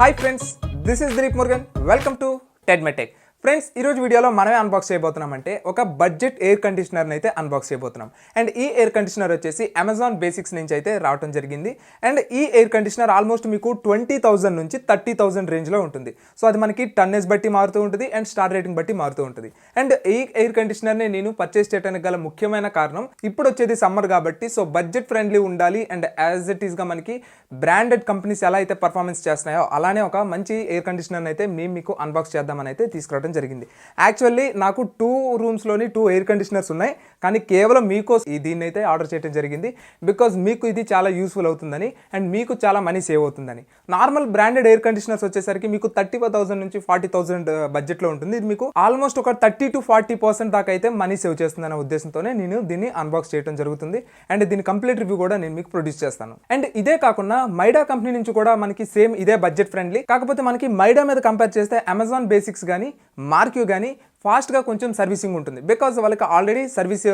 Hi friends, this is Dilip Murugan. Welcome to TEDMED. Friends ఈరోజు వీడియోలో మనమే unbox చేయబోతున్నామంటే ఒక బడ్జెట్ ఎయిర్ కండిషనర్ని అయితే అన్బాక్స్ చేయబోతున్నాం. అండ్ ఈ ఎయిర్ కండిషనర్ వచ్చేసి అమెజాన్ బేసిక్స్ నుంచి అయితే రావడం జరిగింది. అండ్ ఈ ఎయిర్ కండిషనర్ ఆల్మోస్ట్ మీకు 20,000 నుంచి 30,000 రేంజ్లో ఉంటుంది. సో అది మనకి టన్నేజ్ బట్టి మారుతూ ఉంటుంది అండ్ స్టార్ రేటింగ్ బట్టి మారుతూ ఉంటుంది. అండ్ ఈ ఎయిర్ కండిషనర్ని నేను పర్చేస్ చేయడానికి గల ముఖ్యమైన కారణం ఇప్పుడు వచ్చేది సమ్మర్ కాబట్టి సో బడ్జెట్ ఫ్రెండ్లీ ఉండాలి అండ్ యాజ్ ఇట్ ఈస్గా మనకి బ్రాండెడ్ కంపెనీస్ ఎలా అయితే పర్ఫార్మెన్స్ చేస్తున్నాయో అలానే ఒక మంచి ఎయిర్ కండిషనర్ అయితే మేము మీకు అన్బాక్స్ చేద్దామని అయితే తీసుకురావడం జరిగింది. యాక్చువల్లీ నాకు 2 రూమ్స్లోని 2 ఎయిర్ కండిషనర్స్ ఉన్నాయి, కానీ కేవలం మీకోసం దీన్ని అయితే ఆర్డర్ చేయడం జరిగింది. బికాజ్ మీకు ఇది చాలా యూస్ఫుల్ అవుతుందని అండ్ మీకు చాలా మనీ సేవ్ అవుతుందని. నార్మల్ బ్రాండెడ్ ఎయిర్ కండిషనర్స్ వచ్చేసరికి మీకు 35,000 నుంచి 40,000 బడ్జెట్లో ఉంటుంది. ఇది మీకు ఆల్మోస్ట్ ఒక 30 to 40% దాకా అయితే మనీ సేవ్ చేస్తుందనే ఉద్దేశంతోనే నేను దీన్ని అన్బాక్స్ చేయడం జరుగుతుంది. అండ్ దీని కంప్లీట్ రివ్యూ కూడా నేను మీకు ప్రొడ్యూస్ చేస్తాను. అండ్ ఇదే కాకుండా మైడా కంపెనీ నుంచి కూడా మనకి సేమ్ ఇదే బడ్జెట్ ఫ్రెండ్లీ, కాకపోతే మనకి మైడా మీద కంపేర్ చేస్తే అమెజాన్ బేసిక్స్ కానీ మార్క్యూ కానీ ఫాస్ట్గా కొంచెం సర్వీసింగ్ ఉంటుంది. బికాజ్ వాళ్ళకి ఆల్రెడీ సర్వీస్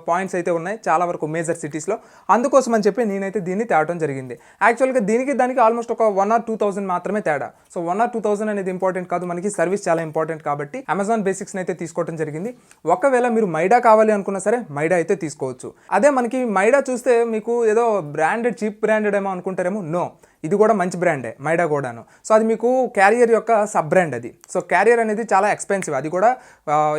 పాయింట్స్ అయితే ఉన్నాయి చాలా వరకు మేజర్ సిటీస్లో. అందుకోసం అని చెప్పి నేనైతే దీన్ని తేవడం జరిగింది. యాక్చువల్గా దానికి ఆల్మోస్ట్ ఒక 1 or 2,000 మాత్రమే తేడా. సో 1 or 2,000 అనేది ఇంపార్టెంట్ కాదు, మనకి సర్వీస్ చాలా ఇంపార్టెంట్ కాబట్టి అమెజాన్ బేసిక్స్ని అయితే తీసుకోవడం జరిగింది. ఒకవేళ మీరు మైడా కావాలి అనుకున్నా సరే మైడా అయితే తీసుకోవచ్చు. అదే మనకి మైడా చూస్తే మీకు ఏదో బ్రాండెడ్ చీప్ బ్రాండెడ్ ఏమో అనుకుంటారేమో, నో, ఇది కూడా మంచి బ్రాండే మైడా కూడాను. సో అది మీకు క్యారియర్ యొక్క సబ్ బ్రాండ్ అది. సో క్యారియర్ అనేది చాలా ఎక్స్పెన్సివ్, అది కూడా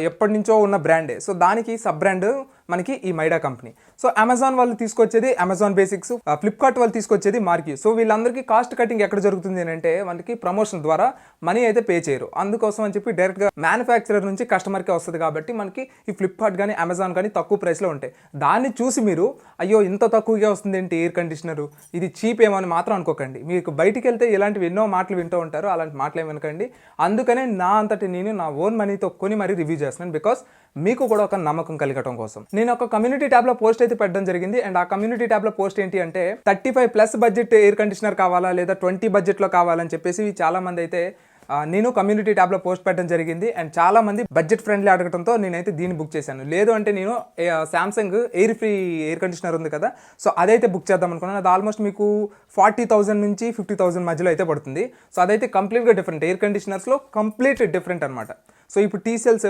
ఎప్పటి నుంచో ఉన్న బ్రాండే. సో దానికి సబ్ బ్రాండ్ మనకి ఈ మైడా కంపెనీ. సో అమెజాన్ వాళ్ళు తీసుకొచ్చేది అమెజాన్ బేసిక్స్, ఫ్లిప్కార్ట్ వాళ్ళు తీసుకొచ్చేది మార్క్యూ. సో వీళ్ళందరికీ కాస్ట్ కటింగ్ ఎక్కడ జరుగుతుంది అంటే మనకి ప్రమోషన్ ద్వారా మనీ అయితే పే చేయరు. అందుకోసం అని చెప్పి డైరెక్ట్గా మ్యానుఫ్యాక్చరర్ నుంచి కస్టమర్కే వస్తుంది కాబట్టి మనకి ఈ ఫ్లిప్కార్ట్ కానీ అమెజాన్ కానీ తక్కువ ప్రైస్లో ఉంటాయి. దాన్ని చూసి మీరు అయ్యో ఇంత తక్కువగా వస్తుంది ఏంటి ఎయిర్ కండిషనరు, ఇది చీప్ ఏమో అని మాత్రం అనుకోకండి. మీకు బయటికి వెళ్తే ఇలాంటివి ఎన్నో మాటలు వింటూ ఉంటారు, అలాంటి మాటలు ఏమనకండి. అందుకనే నా అంతటి నేను నా ఓన్ మనీతో కొని మరీ రివ్యూ చేస్తున్నాను. బికాస్ మీకు కూడా ఒక నమ్మకం కలిగటం కోసం నేను ఒక కమ్యూనిటీ ట్యాబ్లో పోస్ట్ అయితే పెట్టడం జరిగింది. అండ్ ఆ కమ్యూనిటీ ట్యాబ్లో పోస్ట్ ఏంటి అంటే 35+ బడ్జెట్ ఎయిర్ కండిషనర్ కావాలా లేదా 20 బడ్జెట్లో కావాలని చెప్పేసి చాలా మంది అయితే నేను కమ్యూనిటీ ట్యాబ్లో పోస్ట్ పెట్టడం జరిగింది. అండ్ చాలా మంది బడ్జెట్ ఫ్రెండ్లీ అడగడంతో నేనైతే దీన్ని బుక్ చేశాను. లేదు అంటే నేను Samsung air free air conditioner ఉంది కదా, సో అదైతే బుక్ చేద్దాం అనుకున్నాను. అది ఆల్మోస్ట్ మీకు 40,000 నుంచి 50,000 మధ్యలో అయితే పడుతుంది. సో అదైతే కంప్లీట్గా డిఫరెంట్, ఎయిర్ కండిషనర్స్లో కంప్లీట్ డిఫరెంట్ అనమాట. సో ఇప్పుడు టీసెల్స్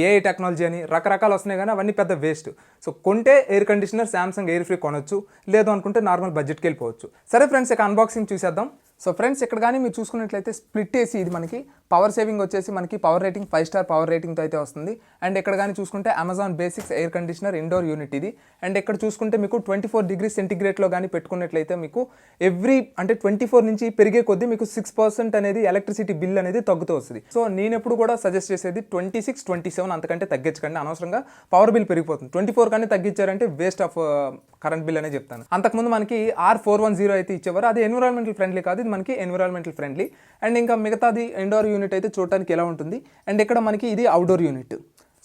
ఏఐ టెక్నాలజీ అని రకరకాలు వస్తున్నాయి, కానీ అవన్నీ పెద్ద వేస్ట్. సో కొంటే air conditioner Samsung air free కొనొచ్చు, లేదు అనుకుంటే నార్మల్ బడ్జెట్కి వెళ్ళిపోవచ్చు. సరే ఫ్రెండ్స్, ఇక అన్బాక్సింగ్ చూసేద్దాం. సో ఫ్రెండ్స్, ఇక్కడ కానీ మీరు చూసుకున్నట్లయితే స్ప్లిట్ ఏసీ, ఇది మనకి పవర్ సేవింగ్ వచ్చేసి మనకి పవర్ రేటింగ్ 5 స్టార్ పవర్ రేటింగ్తో అయితే వస్తుంది. అండ్ ఇక్కడ కానీ చూసుకుంటే Amazon Basics air conditioner indoor unit ఇది. అండ్ ఇక్కడ చూసుకుంటే మీకు 24 degrees సెంటిగ్రేడ్లో కానీ పెట్టుకున్నట్లయితే మీకు అంటే 24 నుంచి పెరిగే కొద్దీ మీకు 6% అనేది ఎలక్ట్రిసిటీ బిల్ అనేది తగ్గుతూ వస్తుంది. సో నేను ఎప్పుడు కూడా సజెస్ట్ చేసేది 26, 27 అంతకంటే తగ్గించకండి, అనవసరంగా పవర్ బిల్ పెరిగిపోతుంది. 24 కానీ తగ్గించారంటే వేస్ట్ ఆఫ్ కరెంట్ బిల్ అనే చెప్తాను. అంతకుముందు మనకి R410 అయితే ఇచ్చేవారు, అది ఎన్విరాన్మెంటల్ ఫ్రెండ్లీ కాదు, ఇది మనకి ఎన్విరాన్మెంటల్ ఫ్రెండ్లీ. అండ్ ఇంకా మిగతాది ఇండోర్ యూనిట్ అయితే చూడటానికి ఎలా ఉంటుంది. అండ్ ఇక్కడ మనకి ఇది outdoor unit.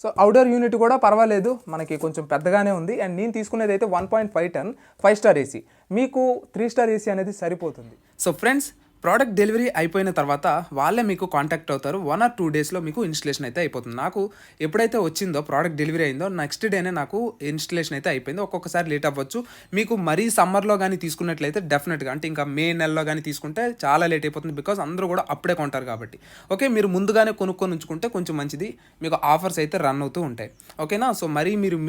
So outdoor unit కూడా పర్వాలేదు, మనకి కొంచెం పెద్దగానే ఉంది. అండ్ నేను తీసుకునేది అయితే 1.5 ton 5 స్టార్ ఏసీ, మీకు 3 స్టార్ ఏసీ అనేది సరిపోతుంది. సో ఫ్రెండ్స్, ప్రోడక్ట్ డెలివరీ అయిపోయిన తర్వాత వాళ్ళే మీకు కాంటాక్ట్ అవుతారు. 1 or 2 daysలో మీకు ఇన్స్టలేషన్ అయితే అయిపోతుంది. నాకు ఎప్పుడైతే వచ్చిందో ప్రోడక్ట్ డెలివరీ అయిందో నెక్స్ట్ డేనే నాకు ఇన్స్టలేషన్ అయితే అయిపోయింది. ఒక్కొక్కసారి లేట్ అవ్వచ్చు. మీకు మరీ సమ్మర్లో కానీ తీసుకున్నట్లయితే డెఫినెట్గా, అంటే ఇంకా మే నెలలో కానీ తీసుకుంటే చాలా లేట్ అయిపోతుంది. బికాజ్ అందరూ కూడా అప్పుడే కొంటారు కాబట్టి. ఓకే, మీరు ముందుగానే కొనుక్కొని ఉంచుకుంటే కొంచెం మంచిది, మీకు ఆఫర్స్ అయితే రన్ అవుతూ ఉంటాయి. ఓకేనా. సో మరీ మీరు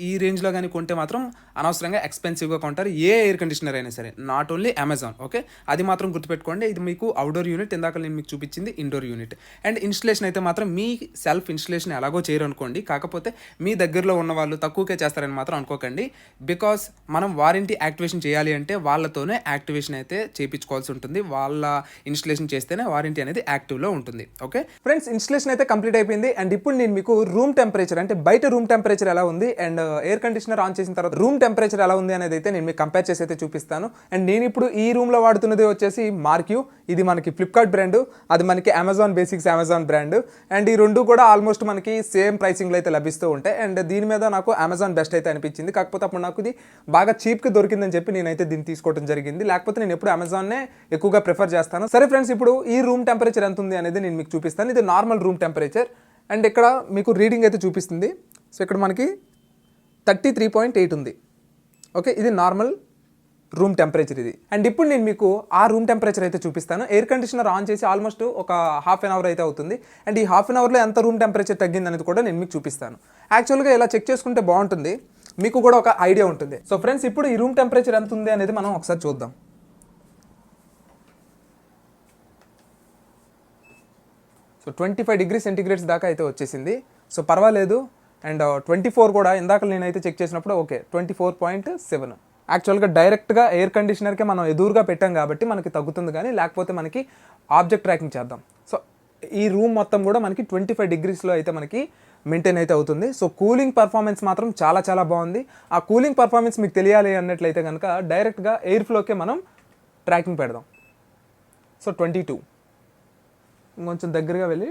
ఈ రేంజ్లో కానీ కొంటే మాత్రం అనవసరంగా ఎక్స్పెన్సివ్గా కొంటారు, ఏ ఎయిర్ కండిషనర్ అయినా సరే, నాట్ ఓన్లీ అమెజాన్. ఓకే, అది మాత్రం గుర్తుపెట్టుకోండి. ఇది మీకు అవుట్డోర్ యూనిట్, ఇందాక నేను మీకు చూపించింది ఇండోర్ యూనిట్. అండ్ ఇన్స్టలేషన్ అయితే మాత్రం మీ సెల్ఫ్ ఇన్స్టలేషన్ ఎలాగో చేయరు అనుకోండి, కాకపోతే మీ దగ్గరలో ఉన్న వాళ్ళు తక్కువకే చేస్తారని మాత్రం అనుకోకండి. బికాస్ మనం వారంటీ యాక్టివేషన్ చేయాలి అంటే వాళ్ళతోనే యాక్టివేషన్ అయితే చేయించుకోవాల్సి ఉంటుంది. వాళ్ళ ఇన్స్టలేషన్ చేస్తేనే వారంటీ అనేది యాక్టివ్లో ఉంటుంది. ఓకే ఫ్రెండ్స్, ఇన్స్టలేషన్ అయితే కంప్లీట్ అయిపోయింది. అండ్ ఇప్పుడు నేను మీకు రూమ్ టెంపరేచర్, అంటే బయట రూమ్ టెంపరేచర్ ఎలా ఉంది అండ్ ఎయిర్ కండిషనర్ ఆన్ చేసిన తర్వాత రూమ్ టెంపరేచర్ ఎలా ఉంది అనేది అయితే నేను మీకు కంపేర్ చేసి అయితే చూపిస్తాను. అండ్ నేను ఇప్పుడు ఈ రూమ్లో వాడుతున్నది వచ్చేసి మార్క్యూ, ఇది మనకి ఫ్లిప్కార్ట్ బ్రాండ్, అది మనకి Amazon basics Amazon brand. And ఈ రెండు కూడా ఆల్మోస్ట్ మనకి సేమ్ ప్రైసింగ్లో అయితే లభిస్తూ ఉంటాయి. అండ్ దీని మీద నాకు అమెజాన్ బెస్ట్ అయితే అనిపించింది, కాకపోతే అప్పుడు నాకు ఇది బాగా చీప్కి దొరికిందని చెప్పి నేనైతే దీన్ని తీసుకోవడం జరిగింది. లేకపోతే నేను ఎప్పుడు అమెజాన్నే ఎక్కువగా ప్రిఫర్ చేస్తాను. సరే ఫ్రెండ్స్, ఇప్పుడు ఈ రూమ్ టెంపరేచర్ ఎంత ఉంది అనేది నేను మీకు చూపిస్తాను. ఇది నార్మల్ రూమ్ టెంపరేచర్. అండ్ ఇక్కడ మీకు రీడింగ్ అయితే చూపిస్తుంది. సో ఇక్కడ మనకి 33.8 ఉంది. ఓకే, ఇది నార్మల్ రూమ్ టెంపరేచర్ ఇది. అండ్ ఇప్పుడు నేను మీకు ఆ రూమ్ టెంపరేచర్ అయితే చూపిస్తాను. ఎయిర్ కండిషనర్ ఆన్ చేసి ఆల్మోస్ట్ ఒక హాఫ్ అన్ అవర్ అయితే అవుతుంది. అండ్ ఈ హాఫ్ అన్ అవర్లో ఎంత రూమ్ టెంపరేచర్ తగ్గింది అనేది కూడా నేను మీకు చూపిస్తాను. యాక్చువల్గా ఇలా చెక్ చేసుకుంటే బాగుంటుంది, మీకు కూడా ఒక ఐడియా ఉంటుంది. సో ఫ్రెండ్స్, ఇప్పుడు ఈ రూమ్ టెంపరేచర్ ఎంత ఉంది అనేది మనం ఒకసారి చూద్దాం. సో 25 డిగ్రీ సెంటీగ్రేడ్స్ దాకా అయితే వచ్చేసింది. సో పర్వాలేదు. అండ్ 24 కూడా ఇందాక నేనైతే చెక్ చేసినప్పుడు ఓకే 24.7. యాక్చువల్గా డైరెక్ట్గా ఎయిర్ కండిషనర్కే మనం ఎదురుగా పెట్టాం కాబట్టి మనకి తగ్గుతుంది, కానీ లేకపోతే మనకి ఆబ్జెక్ట్ ట్రాకింగ్ చేద్దాం. సో ఈ రూమ్ మొత్తం కూడా మనకి 25 డిగ్రీస్లో అయితే మనకి మెయింటైన్ అయితే అవుతుంది. సో కూలింగ్ పర్ఫార్మెన్స్ మాత్రం చాలా చాలా బాగుంది. ఆ కూలింగ్ పర్ఫార్మెన్స్ మీకు తెలియాలి అన్నట్లయితే కనుక డైరెక్ట్గా ఎయిర్ ఫ్లోకే మనం ట్రాకింగ్ పెడదాం. సో 22 ఇంకొంచెం దగ్గరగా వెళ్ళి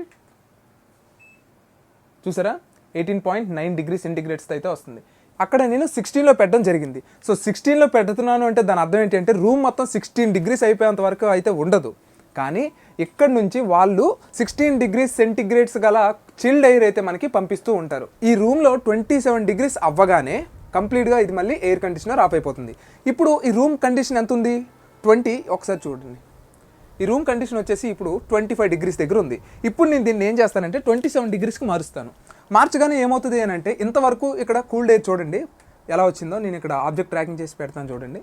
చూసారా 18.9 డిగ్రీ సెంటీగ్రేడ్స్ అయితే వస్తుంది. అక్కడ నేను 16లో పెట్టడం జరిగింది. సో 16లో పెడుతున్నాను అంటే దాని అర్థం ఏంటి అంటే రూమ్ మొత్తం 16 డిగ్రీస్ అయిపోయేంత వరకు అయితే ఉండదు, కానీ ఇక్కడ నుంచి వాళ్ళు 16 డిగ్రీస్ సెంటీగ్రేడ్స్ గల చిల్డ్ ఎయిర్ అయితే మనకి పంపిస్తూ ఉంటారు. ఈ రూమ్లో 27 డిగ్రీస్ అవ్వగానే కంప్లీట్గా ఇది మళ్ళీ ఎయిర్ కండిషనర్ ఆఫ్ అయిపోతుంది. ఇప్పుడు ఈ రూమ్ కండిషన్ ఎంత ఉంది? 20. ఒకసారి చూడండి, ఈ రూమ్ కండిషన్ వచ్చేసి ఇప్పుడు 25 డిగ్రీస్ దగ్గర ఉంది. ఇప్పుడు నేను దీన్ని ఏం చేస్తానంటే 27 డిగ్రీస్కి మారుస్తాను. మార్చగానే ఏమవుతుంది అని అంటే ఇంతవరకు ఇక్కడ కూల్డ్ ఎయిర్ చూడండి ఎలా వచ్చిందో. నేను ఇక్కడ ఆబ్జెక్ట్ ట్రాకింగ్ చేసి పెడతాను చూడండి,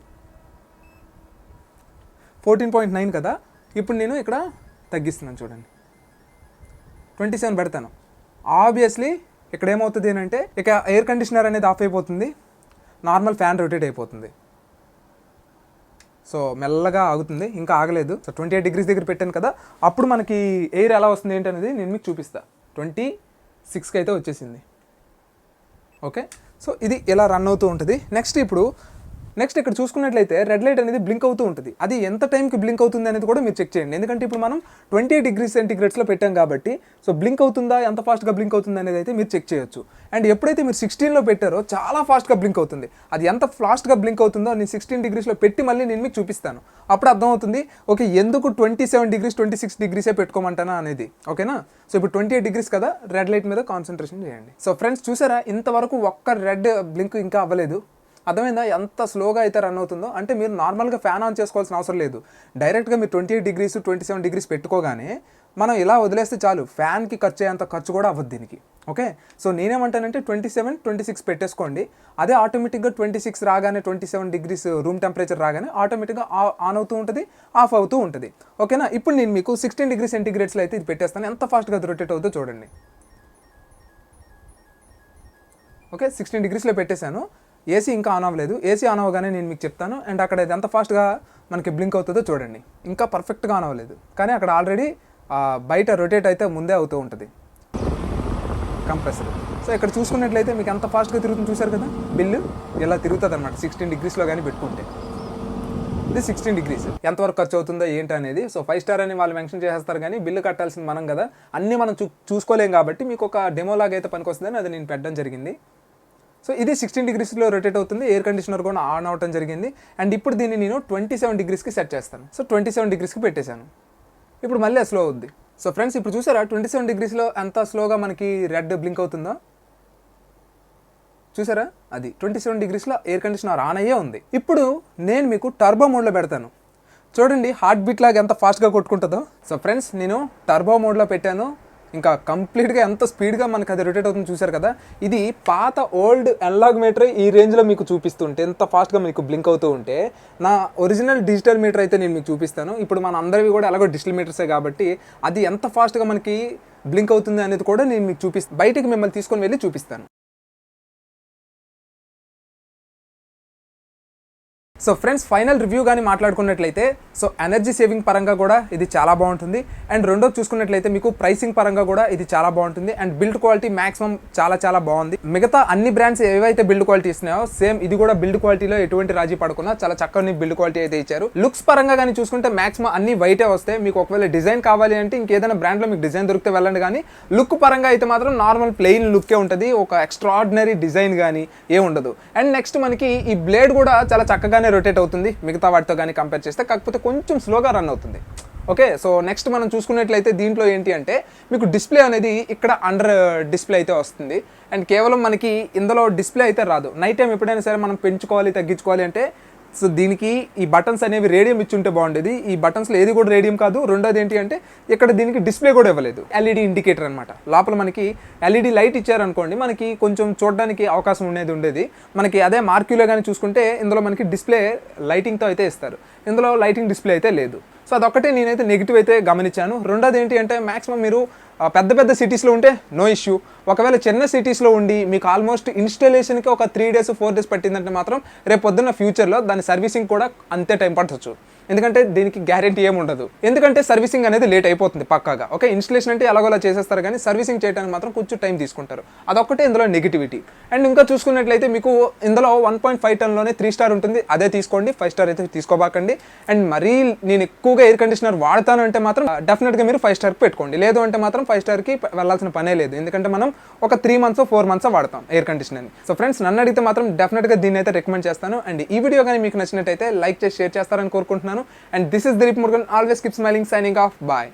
14.9 కదా. ఇప్పుడు నేను ఇక్కడ తగ్గిస్తున్నాను చూడండి, 27 పెడతాను. ఆబ్వియస్లీ ఇక్కడ ఏమవుతుంది అని అంటే ఇక ఎయిర్ కండిషనర్ అనేది ఆఫ్ అయిపోతుంది, నార్మల్ ఫ్యాన్ రొటేట్ అయిపోతుంది. సో మెల్లగా ఆగుతుంది, ఇంకా ఆగలేదు. సో 28 డిగ్రీస్ దగ్గర పెట్టాను కదా, అప్పుడు మనకి ఎయిర్ ఎలా వస్తుంది ఏంటి అనేది నేను మీకు చూపిస్తాను. 26కి అయితే వచ్చేసింది. ఓకే, సో ఇది ఇలా రన్ అవుతూ ఉంటుంది. నెక్స్ట్ ఇక్కడ చూసుకున్నట్లయితే రెడ్ లైట్ అనేది బ్లింక్ అవుతూ ఉంటుంది. అది ఎంత టైంకి బ్లింక్ అవుతుంది అనేది కూడా మీరు చెక్ చేయండి, ఎందుకంటే ఇప్పుడు మనం 28 డిగ్రీ సెంటీగ్రేడ్స్లో పెట్టాం కాబట్టి సో బ్లింక్ అవుతుందా, ఎంత ఫాస్ట్గా బ్లింక్ అవుతుంది అనేది అయితే మీరు చెక్ చేయొచ్చు. అండ్ ఎప్పుడైతే మీరు 16లో పెట్టారో చాలా ఫాస్ట్గా బ్లింక్ అవుతుంది. అది ఎంత ఫాస్ట్గా బ్లింక్ అవుతుందో నేను 16 డిగ్రీస్లో పెట్టి మళ్ళీ నేను మీకు చూపిస్తాను. అప్పుడు అర్థమవుతుంది ఓకే ఎందుకు 27 డిగ్రీస్ 26 డిగ్రీసే పెట్టుకోమంటానా అనేది. ఓకేనా? సో ఇప్పుడు 28 డిగ్రీస్ కదా, రెడ్ లైట్ మీద కాన్సన్ట్రేషన్ చేయండి. సో ఫ్రెండ్స్ చూసారా, ఇంతవరకు ఒక్క రెడ్ బ్లింక్ ఇంకా అవ్వలేదు. అర్థమైందా ఎంత స్లోగా అయితే రన్ అవుతుందో? అంటే మీరు నార్మల్గా ఫ్యాన్ ఆన్ చేసుకోవాల్సిన అవసరం లేదు. డైరెక్ట్గా మీరు 28 డిగ్రీస్ 27 డిగ్రీస్ పెట్టుకోగానే మనం ఇలా వదిలేస్తే చాలు, ఫ్యాన్కి ఖర్చు అయ్యేంత ఖర్చు కూడా అవ్వదు దీనికి. ఓకే, సో నేనేమంటానంటే 27, 26 పెట్టేసుకోండి. అదే ఆటోమేటిక్గా 26 రాగానే 27 డిగ్రీస్ రూమ్ టెంపరేచర్ రాగానే ఆటోమేటిక్గా ఆన్ అవుతూ ఉంటుంది, ఆఫ్ అవుతూ ఉంటుంది. ఓకేనా? ఇప్పుడు నేను మీకు 16 డిగ్రీ సెంటీగ్రేడ్స్లో అయితే ఇది పెట్టేస్తాను. ఎంత ఫాస్ట్గా అది రొటేట్ అవుతుందో చూడండి. ఓకే, 16 డిగ్రీస్లో పెట్టేశాను. ఏసీ ఇంకా ఆన్ అవ్వలేదు. ఏసీ ఆన్ అవ్వగానే నేను మీకు చెప్తాను. అండ్ అక్కడ ఎంత ఫాస్ట్గా మనకి బ్లింక్ అవుతుందో చూడండి. ఇంకా పర్ఫెక్ట్గా ఆన్ అవ్వలేదు, కానీ అక్కడ ఆల్రెడీ బయట రొటేట్ అయితే ముందే అవుతూ ఉంటుంది కంప్రెసర్. సో ఇక్కడ చూసుకున్నట్లయితే మీకు ఎంత ఫాస్ట్గా తిరుగుతుంది చూసారు కదా, బిల్లు ఇలా తిరుగుతుంది అనమాట 16 డిగ్రీస్లో కానీ పెట్టుకుంటే. ఇది 16 డిగ్రీస్. ఎంతవరకు ఖర్చు అవుతుందో ఏంటి అనేది. సో 5 స్టార్ అని వాళ్ళు మెన్షన్ చేసేస్తారు, కానీ బిల్లు కట్టాల్సింది మనం కదా, అన్నీ మనం చూసుకోలేం కాబట్టి మీకు ఒక డెమో లాగా అయితే పనికి వస్తుందని అది నేను పెట్టడం జరిగింది. సో ఇది 16 డిగ్రీస్లో రొటేట్ అవుతుంది. ఎయిర్ కండిషనర్ కూడా ఆన్ అవడం జరిగింది. అండ్ ఇప్పుడు దీన్ని నేను 27 డిగ్రీస్కి సెట్ చేస్తాను. సో 27 డిగ్రీస్కి పెట్టేశాను. ఇప్పుడు మళ్ళీ స్లో అవుద్ది. సో ఫ్రెండ్స్ ఇప్పుడు చూసారా 27 డిగ్రీస్లో ఎంత స్లోగా మనకి రెడ్ బ్లింక్ అవుతుందో చూసారా. అది 27 డిగ్రీస్లో ఎయిర్ కండిషనర్ ఆన్ అయ్యే ఉంది. ఇప్పుడు నేను మీకు టర్బో మోడ్లో పెడతాను చూడండి, హార్ట్ బీట్ లాగా ఎంత ఫాస్ట్గా కొట్టుకుంటుందో. సో ఫ్రెండ్స్ నేను టర్బో మోడ్లో పెట్టాను. ఇంకా కంప్లీట్గా ఎంత స్పీడ్గా మనకు అది రొటేట్ అవుతుంది చూసారు కదా. ఇది పాత ఓల్డ్ అనలాగ్ మీటర్ ఈ రేంజ్లో మీకు చూపిస్తుంటే ఎంత ఫాస్ట్గా మీకు బ్లింక్ అవుతూ ఉంటే, నా ఒరిజినల్ డిజిటల్ మీటర్ అయితే నేను మీకు చూపిస్తాను. ఇప్పుడు మన అందరివి కూడా ఎలాగో డిజిటల్ మీటర్సే కాబట్టి అది ఎంత ఫాస్ట్గా మనకి బ్లింక్ అవుతుంది అనేది కూడా నేను మీకు చూపిస్తాను. బయటికి మిమ్మల్ని తీసుకొని వెళ్ళి చూపిస్తాను. సో ఫ్రెండ్స్ ఫైనల్ రివ్యూ కానీ మాట్లాడుకున్నట్లయితే సో ఎనర్జీ సేవింగ్ పరంగా కూడా ఇది చాలా బాగుంటుంది. అండ్ రెండోది చూసుకున్నట్లయితే మీకు ప్రైసింగ్ పరంగా కూడా ఇది చాలా బాగుంటుంది. అండ్ బిల్డ్ క్వాలిటీ మాక్సిమం చాలా చాలా బాగుంది. మిగతా అన్ని బ్రాండ్స్ ఏవైతే బిల్డ్ క్వాలిటీ ఇస్తున్నాయో సేమ్ ఇది కూడా బిల్డ్ క్వాలిటీలో ఎటువంటి రాజీ పడకుండా చాలా చక్కని బిల్డ్ క్వాలిటీ అయితే ఇచ్చారు. లుక్స్ పరంగా కానీ చూసుకుంటే మాక్సిమం అన్ని వైటే వస్తాయి. మీకు ఒకవేళ డిజైన్ కావాలి అంటే ఇంకేదైనా బ్రాండ్లో మీకు డిజైన్ దొరికితే వెళ్ళండి, కానీ లుక్ పరంగా అయితే మాత్రం నార్మల్ ప్లెయిన్ లుక్కే ఉంటుంది. ఒక ఎక్స్ట్రాడినరీ డిజైన్ కానీ ఏ ఉండదు. అండ్ నెక్స్ట్ మనకి ఈ బ్లేడ్ కూడా చాలా చక్కగానే రొటేట్ అవుతుంది మిగతా వాటితో కానీ కంపేర్ చేస్తే, కాకపోతే కొంచెం స్లోగా రన్ అవుతుంది. ఓకే, సో నెక్స్ట్ మనం చూసుకున్నట్లయితే దీంట్లో ఏంటి అంటే మీకు డిస్ప్లే అనేది ఇక్కడ అండర్ డిస్ప్లే అయితే వస్తుంది. అండ్ కేవలం మనకి ఇందులో డిస్ప్లే అయితే రాదు. నైట్ టైం ఎప్పుడైనా సరే మనం పెంచుకోవాలి తగ్గించుకోవాలి అంటే సో దీనికి ఈ బటన్స్ అనేవి రేడియం ఇచ్చి ఉంటే బాగుండేది. ఈ బటన్స్లో ఏది కూడా రేడియం కాదు. రెండోది ఏంటి అంటే ఇక్కడ దీనికి డిస్ప్లే కూడా ఇవ్వలేదు. ఎల్ఈడి ఇండికేటర్ అనమాట. లోపల మనకి ఎల్ఈడి లైట్ ఇచ్చారనుకోండి, మనకి కొంచెం చూడడానికి అవకాశం ఉండేది. మనకి అదే మార్క్యూలో కానీ చూసుకుంటే ఇందులో మనకి డిస్ప్లే లైటింగ్తో అయితే ఇస్తారు. ఇందులో లైటింగ్ డిస్ప్లే అయితే లేదు. సో అదొక్కటే నేనైతే నెగిటివ్ అయితే గమనించాను. రెండోది ఏంటి అంటే మ్యాక్సిమం మీరు పెద్ద సిటీస్లో ఉంటే నో ఇష్యూ. ఒకవేళ చిన్న సిటీస్లో ఉండి మీకు ఆల్మోస్ట్ ఇన్స్టాలేషన్కి ఒక 3 days 4 days పట్టిందంటే మాత్రం రేపు పొద్దున్న ఫ్యూచర్లో దాని సర్వీసింగ్ కూడా అంతే టైం పట్టవచ్చు. ఎందుకంటే దీనికి గ్యారెంటీ ఏమి ఉండదు. ఎందుకంటే సర్వీసింగ్ అనేది లేట్ అయిపోతుంది పక్కాగా. ఓకే, ఇన్స్టలేషన్ అంటే ఎలాగోలా చేసేస్తారు, కానీ సర్వీసింగ్ చేయడానికి మాత్రం కొంచెం టైం తీసుకుంటారు. అదొక్కటే ఇందులో నెగిటివిటీ. అండ్ ఇంకా చూసుకున్నట్లయితే మీకు ఇందులో 1.5 టన్లోనే 3 స్టార్ ఉంటుంది. అదే తీసుకోండి, 5 స్టార్ అయితే తీసుకోబాకండి. అండ్ మరీ నేను ఎక్కువగా ఎయిర్ కండిషనర్ వాడతాను అంటే మాత్రం డెఫినెట్గా మీరు 5 స్టార్కి పెట్టుకోండి. లేదు అంటే మాత్రం 5 స్టార్కి వెళ్ళాల్సిన పనే లేదు. ఎందుకంటే మనం ఒక 3 months 4 months వాడతాం ఎయిర్ కండిషనర్ని. సో ఫ్రెండ్స్, నన్ను అడిగితే మాత్రం డెఫినెట్గా దీన్ని అయితే రికమెండ్ చేస్తాను. అండ్ ఈ వీడియో కానీ మీకు నచ్చినట్టయితే లైక్ చేసి షేర్ చేస్తారని కోరుకుంటున్నాను. And this is Dilip Murugan, always keep smiling, signing off, bye.